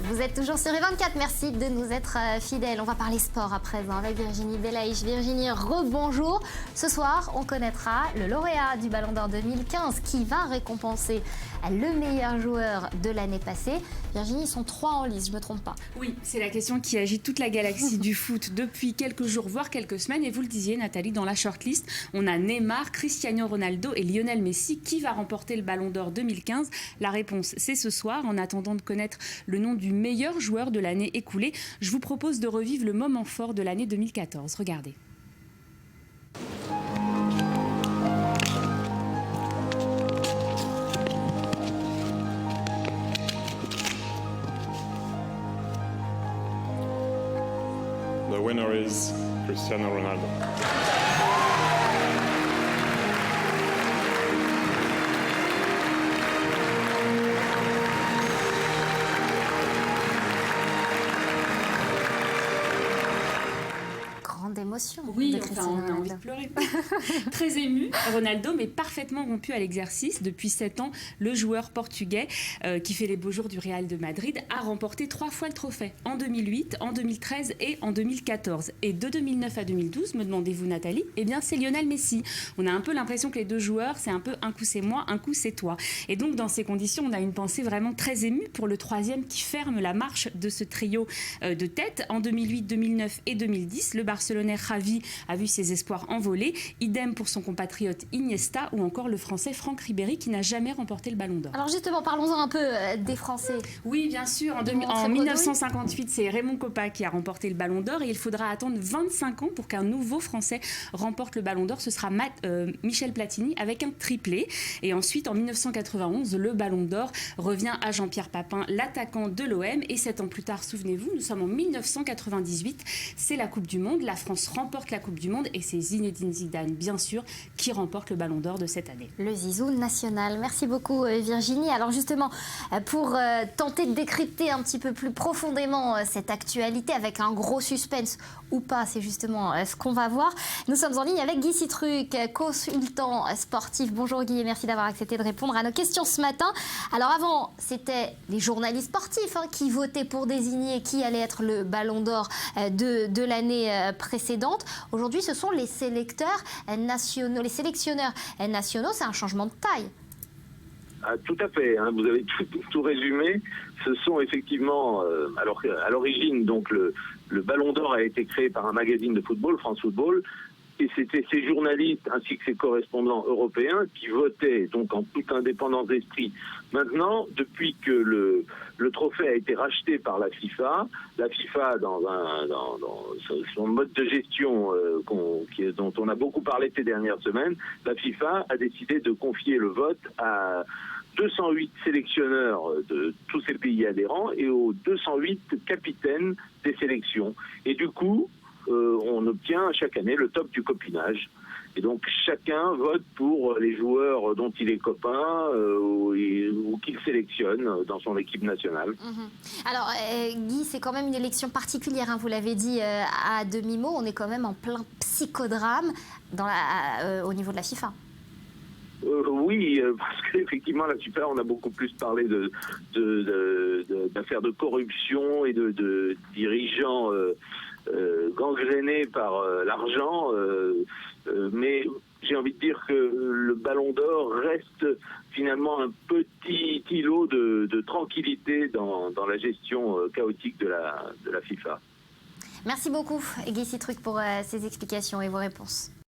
Vous êtes toujours sur E24, merci de nous être fidèles. On va parler sport à présent avec Virginie Belaïch. Virginie, rebonjour. Ce soir, on connaîtra le lauréat du Ballon d'Or 2015 qui va récompenser le meilleur joueur de l'année passée. Virginie, ils sont 3 en lice, je ne me trompe pas. Oui, c'est la question qui agite toute la galaxie du foot depuis quelques jours, voire quelques semaines. Et vous le disiez, Nathalie, dans la shortlist, on a Neymar, Cristiano Ronaldo et Lionel Messi. Qui va remporter le Ballon d'Or 2015? La réponse, c'est ce soir. En attendant de connaître le nom du meilleur joueur de l'année écoulée, je vous propose de revivre le moment fort de l'année 2014. Regardez. The winner is Cristiano Ronaldo. D'émotion. Oui, enfin, on a envie de pleurer. Très ému, Ronaldo, mais parfaitement rompu à l'exercice. Depuis 7 ans, le joueur portugais qui fait les beaux jours du Real de Madrid a remporté 3 fois le trophée, en 2008, en 2013 et en 2014. Et de 2009 à 2012, me demandez-vous Nathalie, eh bien c'est Lionel Messi. On a un peu l'impression que les deux joueurs, c'est un peu un coup c'est moi, un coup c'est toi. Et donc dans ces conditions, on a une pensée vraiment très émue pour le troisième qui ferme la marche de ce trio de tête. En 2008, 2009 et 2010, le Barcelonais Xavi a vu ses espoirs envoler. Idem pour son compatriote Iniesta ou encore le Français Franck Ribéry qui n'a jamais remporté le Ballon d'Or. Alors justement, parlons-en un peu des Français. Oui, bien sûr. En 1958, c'est Raymond Kopa qui a remporté le Ballon d'Or et il faudra attendre 25 ans pour qu'un nouveau Français remporte le Ballon d'Or. Ce sera Michel Platini avec un triplé. Et ensuite, en 1991, le Ballon d'Or revient à Jean-Pierre Papin, l'attaquant de l'OM. Et 7 ans plus tard, souvenez-vous, nous sommes en 1998. C'est la Coupe du Monde. La France remporte la Coupe du Monde et c'est Zinedine Zidane, bien sûr, qui remporte le Ballon d'Or de cette année. Le zizou national. Merci beaucoup Virginie. Alors justement, pour tenter de décrypter un petit peu plus profondément cette actualité avec un gros suspense ou pas, c'est justement ce qu'on va voir. Nous sommes en ligne avec Guy Citruc, consultant sportif. Bonjour Guy et merci d'avoir accepté de répondre à nos questions ce matin. Alors avant, c'était les journalistes sportifs qui votaient pour désigner qui allait être le Ballon d'Or de l'année précédente. Aujourd'hui, ce sont les sélecteurs nationaux. Les sélectionneurs nationaux, c'est un changement de taille. Ah, tout à fait, hein, vous avez tout résumé. Ce sont effectivement, alors à l'origine, donc le Ballon d'Or a été créé par un magazine de football, France Football, et c'était ces journalistes ainsi que ces correspondants européens qui votaient donc en toute indépendance d'esprit. Maintenant, depuis que le trophée a été racheté par la FIFA dans son mode de gestion dont on a beaucoup parlé ces dernières semaines, la FIFA a décidé de confier le vote à 208 sélectionneurs de tous ces pays adhérents et aux 208 capitaines des sélections. Et du coup, on obtient chaque année le top du copinage. Et donc chacun vote pour les joueurs dont il est copain ou qu'il sélectionne dans son équipe nationale. Alors Guy, c'est quand même une élection particulière, vous l'avez dit à demi-mot, on est quand même en plein psychodrame au niveau de la FIFA. Oui, parce qu'effectivement, la FIFA, on a beaucoup plus parlé d'affaires de corruption et de dirigeants gangrénés par l'argent, mais j'ai envie de dire que le Ballon d'Or reste finalement un petit îlot de tranquillité dans la gestion chaotique de la FIFA. Merci beaucoup Guy Citruc pour ces explications et vos réponses.